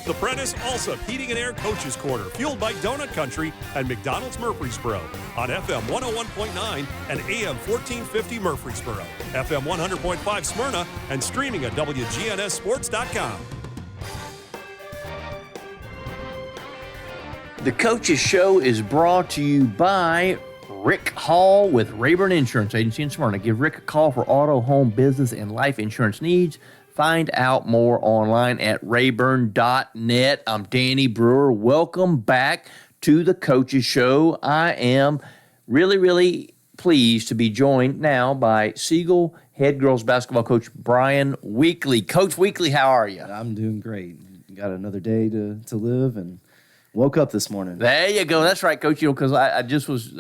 The Prentice Allsup Heating and Air Coaches Corner, fueled by Donut Country and McDonald's Murfreesboro on FM 101.9 and AM 1450 Murfreesboro, FM 100.5 Smyrna, and streaming at WGNSSports.com. The Coaches Show is brought to you by Rick Hall with Rayburn Insurance Agency in Smyrna. Give Rick a call for auto, home, business, and life insurance needs. Find out more online at rayburn.net. I'm Danny Brewer. Welcome back to the Coaches Show. I am really pleased to be joined now by Siegel head girls basketball coach Bryan Weakley. Coach Weakley, how are you? I'm doing great. Got another day to live and woke up this morning. There you go. That's right, Coach. Because I just was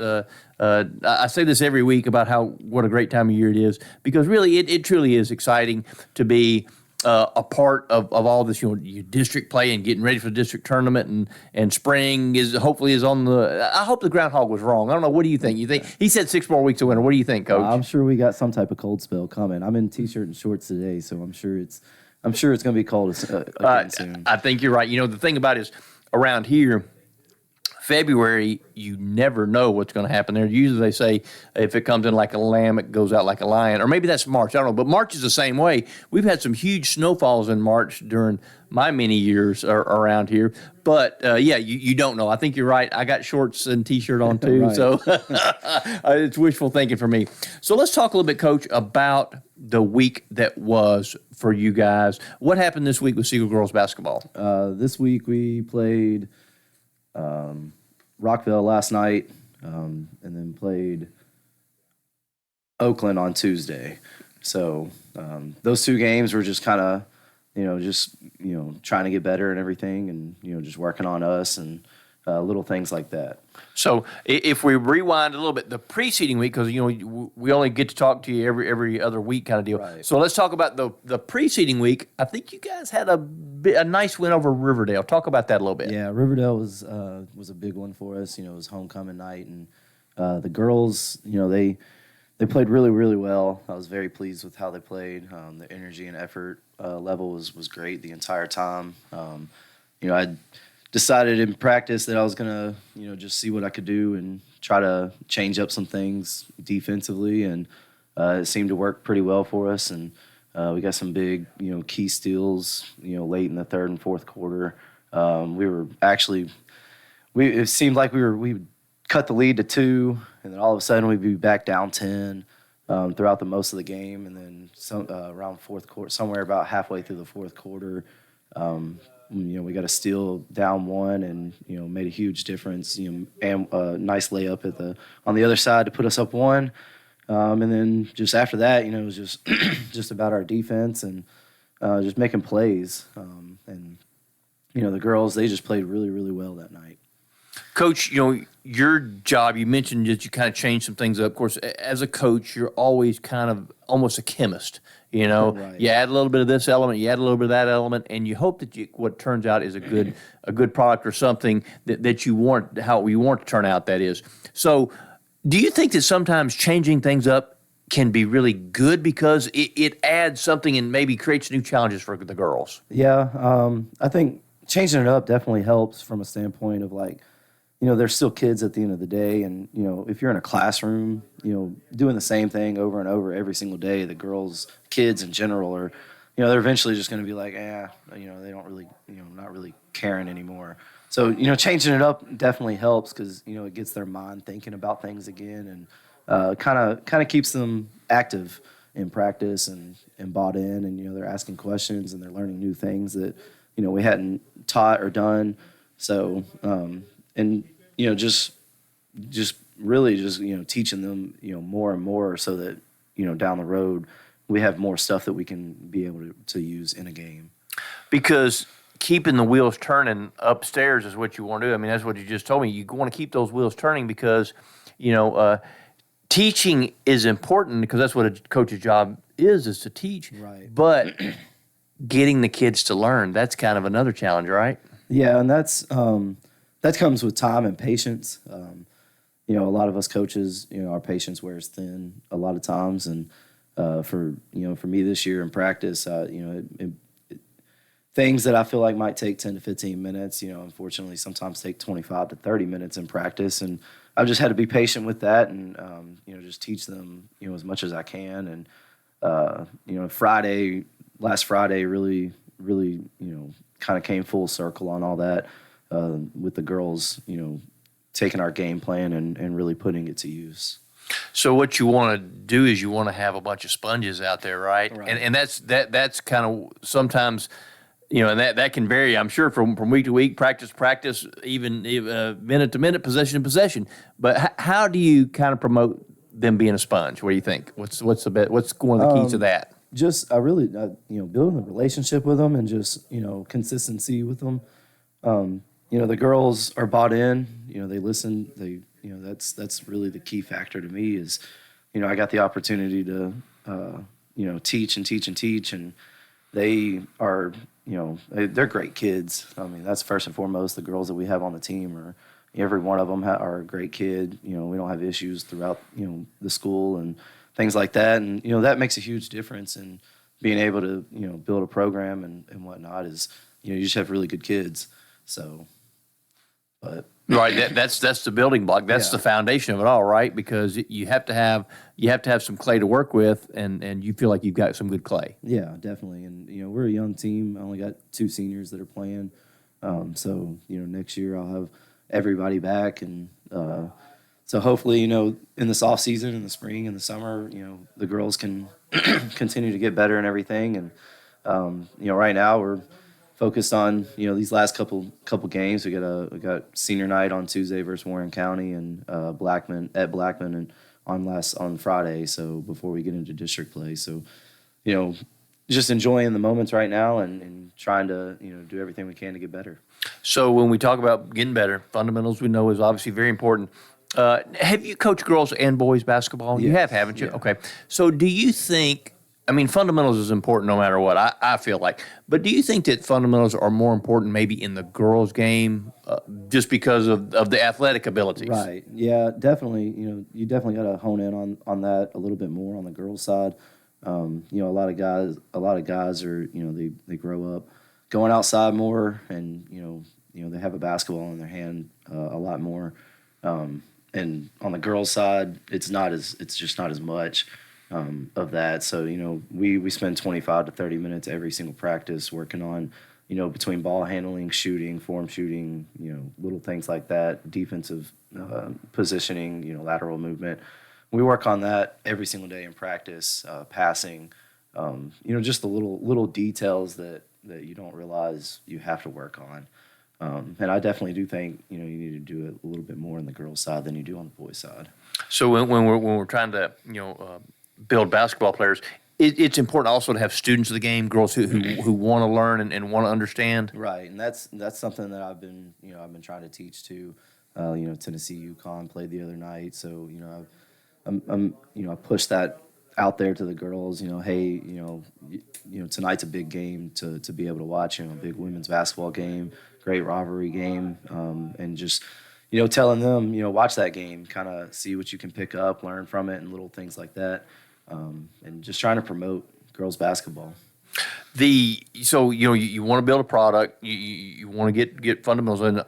I say this every week about what a great time of year it is, because really it truly is exciting to be a part of all this, your district play and getting ready for the district tournament, and spring hopefully is on the. I hope the groundhog was wrong. I don't know. What do you think? You think he said 6 more weeks of winter? What do you think, Coach? I'm sure we got some type of cold spell coming. I'm in t-shirt and shorts today, so I'm sure it's going to be cold again soon. I think you're right. The thing about it is around here, February, you never know what's going to happen there. Usually they say if it comes in like a lamb, it goes out like a lion. Or maybe that's March. I don't know. But March is the same way. We've had some huge snowfalls in March during my many years around here. But, you don't know. I think you're right. I got shorts and T-shirt on, too. Right. So it's wishful thinking for me. So let's talk a little bit, Coach, about the week that was for you guys. What happened this week with Siegel girls basketball? This week we played Rockville last night, and then played Oakland on Tuesday. So those two games were just kind of, trying to get better and everything, and just working on us and little things like that. So if we rewind a little bit, the preceding week, because we only get to talk to you every other week kind of deal. Right. So let's talk about the preceding week. I think you guys had a nice win over Riverdale. Talk about that a little bit. Yeah, Riverdale was a big one for us. It was homecoming night, and the girls, they played really well. I was very pleased with how they played. The energy and effort level was great the entire time. I decided in practice that I was gonna, just see what I could do and try to change up some things defensively, and it seemed to work pretty well for us. And we got some big, key steals, late in the third and fourth quarter. It seemed like we would cut the lead to 2, and then all of a sudden we'd be back down 10 throughout the most of the game, and then around fourth quarter, somewhere about halfway through the fourth quarter. We got a steal down 1 and, made a huge difference, and a nice layup on the other side to put us up 1. And then just after that, it was just just about our defense and just making plays. And, the girls, they just played really well that night. Coach, your job, you mentioned that you kind of changed some things up. Of course, as a coach, you're always kind of almost a chemist. Right. You add a little bit of this element, you add a little bit of that element, and you hope that what turns out is a good product or something that you want, how you want to turn out, that is. So do you think that sometimes changing things up can be really good because it adds something and maybe creates new challenges for the girls? Yeah, I think changing it up definitely helps from a standpoint of they're still kids at the end of the day, and if you're in a classroom, doing the same thing over and over every single day, the kids in general are, they're eventually just going to be like, they don't really, not really caring anymore. So changing it up definitely helps because it gets their mind thinking about things again, and kind of keeps them active in practice and bought in, and they're asking questions and they're learning new things that we hadn't taught or done. So and just really just teaching them more and more so that down the road we have more stuff that we can be able to use in a game. Because keeping the wheels turning upstairs is what you want to do. I mean, that's what you just told me. You want to keep those wheels turning because teaching is important because that's what a coach's job is to teach. Right. But getting the kids to learn, that's kind of another challenge, right? Yeah, and that comes with time and patience. A lot of us coaches, our patience wears thin a lot of times, and for me this year in practice, things that I feel like might take 10 to 15 minutes, unfortunately sometimes take 25 to 30 minutes in practice. And I've just had to be patient with that and, just teach them, as much as I can. And, last Friday really, kind of came full circle on all that with the girls, taking our game plan and really putting it to use. So what you want to do is you want to have a bunch of sponges out there, right? Right. And that's kind of sometimes, and that can vary, I'm sure, from week to week, practice to practice, even minute to minute, possession to possession. But how do you kind of promote them being a sponge? What do you think? What's one of the keys to that? Just building the relationship with them and just consistency with them. The girls are bought in. They listen. That's really the key factor to me is, I got the opportunity to teach and teach and teach, and they are they're great kids. I mean, that's first and foremost. The girls that we have on the team are every one of them are a great kid. We don't have issues throughout the school and things like that, and that makes a huge difference in being able to build a program and whatnot. Is you just have really good kids. So, but right, that's the building block. That's the foundation of it all, right? Because you have to have some clay to work with, and you feel like you've got some good clay. Yeah, definitely. And we're a young team. I only got 2 seniors that are playing. So next year I'll have everybody back, and so hopefully in this off season, in the spring and the summer, the girls can continue to get better and everything. And right now we're focused on these last couple games. We got senior night on Tuesday versus Warren County and Blackman and on Friday. So before we get into district play, so just enjoying the moments right now and trying to do everything we can to get better. So when we talk about getting better, fundamentals we know is obviously very important. Have you coached girls and boys basketball? Yes. You have, haven't you? Yeah. Okay. So do you think? I mean, fundamentals is important no matter what, I feel like. But do you think that fundamentals are more important maybe in the girls' game just because of the athletic abilities? Right. Yeah, definitely. You definitely got to hone in on that a little bit more on the girls' side. A lot of guys are, they grow up going outside more and, they have a basketball in their hand a lot more. And on the girls' side, it's just not as much. Of that. So, we spend 25 to 30 minutes every single practice working on, between ball handling, shooting, form shooting, little things like that, defensive positioning, lateral movement. We work on that every single day in practice, passing, just the little details that you don't realize you have to work on. And I definitely do think, you need to do it a little bit more on the girls' side than you do on the boys' side. So when we're trying to, build basketball players, it's important also to have students of the game, girls who want to learn and want to understand. Right, and that's something that I've been trying to teach too. Tennessee UConn played the other night, so I pushed that out there to the girls. Hey, tonight's a big game to be able to watch. A big women's basketball game, great rivalry game, and just telling them watch that game, kind of see what you can pick up, learn from it, and little things like that. And just trying to promote girls basketball. So you want to build a product, you want to get fundamentals in,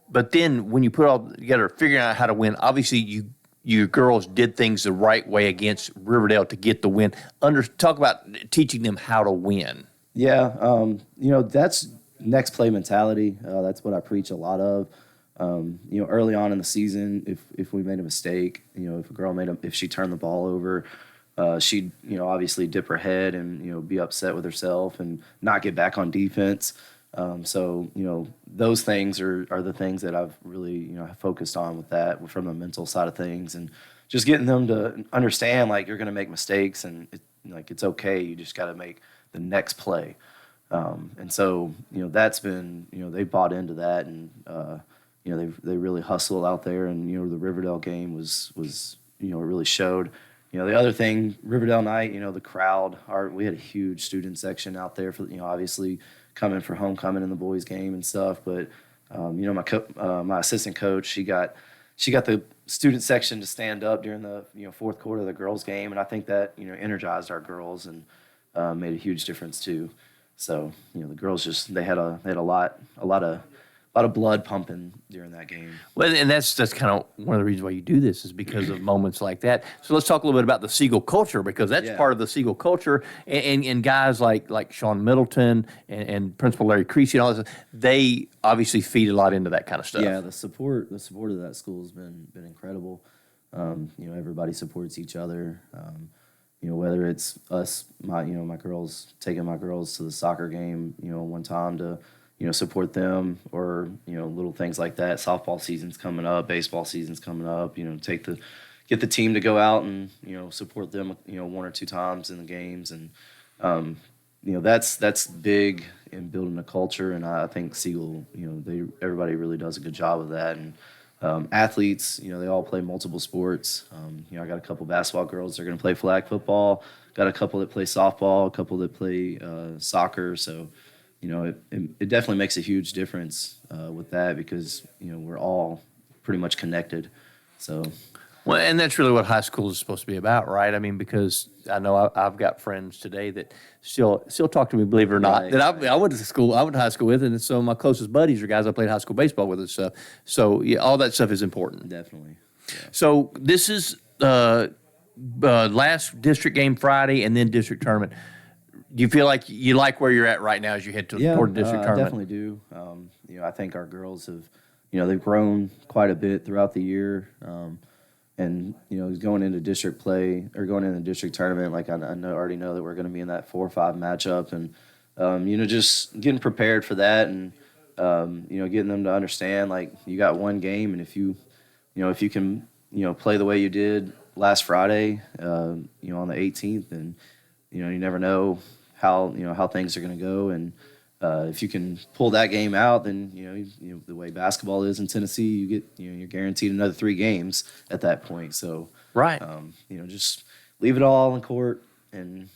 but then when you put all together, figuring out how to win. Obviously, you girls did things the right way against Riverdale to get the win. Talk about teaching them how to win. Yeah, that's next play mentality. That's what I preach a lot of. Early on in the season, if we made a mistake, if a girl if she turned the ball over. She'd, obviously dip her head and, be upset with herself and not get back on defense. So, those things are the things that I've really, focused on with that from the mental side of things and just getting them to understand, like, you're going to make mistakes and, it's okay. You just got to make the next play. And so, that's been, they bought into that and, they really hustled out there and, the Riverdale game was it really showed. The other thing, Riverdale night, the crowd, we had a huge student section out there for, obviously coming for homecoming in the boys game and stuff. But, my assistant coach, she got the student section to stand up during the, fourth quarter of the girls game. And I think that, energized our girls and made a huge difference too. So, the girls they had a lot of blood pumping during that game. Well, and that's kind of one of the reasons why you do this is because of moments like that. So let's talk a little bit about the Siegel culture, because that's part of the Siegel culture. And guys like Sean Middleton and Principal Larry Creasy and all this, they obviously feed a lot into that kind of stuff. Yeah, the support of that school has been incredible. Everybody supports each other. Whether it's us, my girls, taking my girls to the soccer game, one time to support them, or little things like that. Softball season's coming up, baseball season's coming up. Get the team to go out and support them. One or two times in the games, and that's big in building a culture. And I think Siegel, everybody really does a good job of that. And athletes, they all play multiple sports. I got a couple basketball girls that are going to play flag football. Got a couple that play softball, a couple that play soccer. So. It definitely makes a huge difference with that, because we're all pretty much connected. So, well, and that's really what high school is supposed to be about, right? I mean, because I know I've got friends today that still talk to me, believe it or not, that I went to high school with, and so my closest buddies are guys I played high school baseball with and stuff. So yeah, all that stuff is important. Definitely. Yeah. So this is last district game Friday, and then district tournament. Do you feel like you like where you're at right now as you head toward the district tournament? I definitely do. I think our girls have, they've grown quite a bit throughout the year. And, going into district play or going into district tournament, like I already know that we're going to be in that 4 or 5 matchup, and, just getting prepared for that, and, getting them to understand, like, you got one game, and if you can, play the way you did last Friday, on the 18th, and, you never know how things are going to go, and if you can pull that game out, then the way basketball is in Tennessee, you get you're guaranteed another 3 games at that point. So right, just leave it all in court and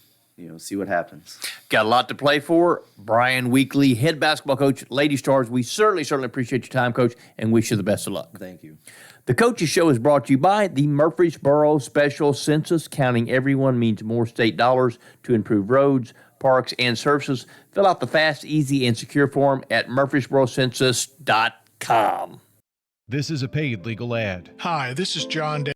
see what happens. Got a lot to play for. Bryan Weakley, head basketball coach, Lady Stars. We certainly appreciate your time, Coach, and wish you the best of luck. Thank you. The Coaches Show is brought to you by the Murfreesboro Special Census. Counting everyone means more state dollars to improve roads, parks, and services. Fill out the fast, easy, and secure form at murfreesborocensus.com. This is a paid legal ad. Hi, this is John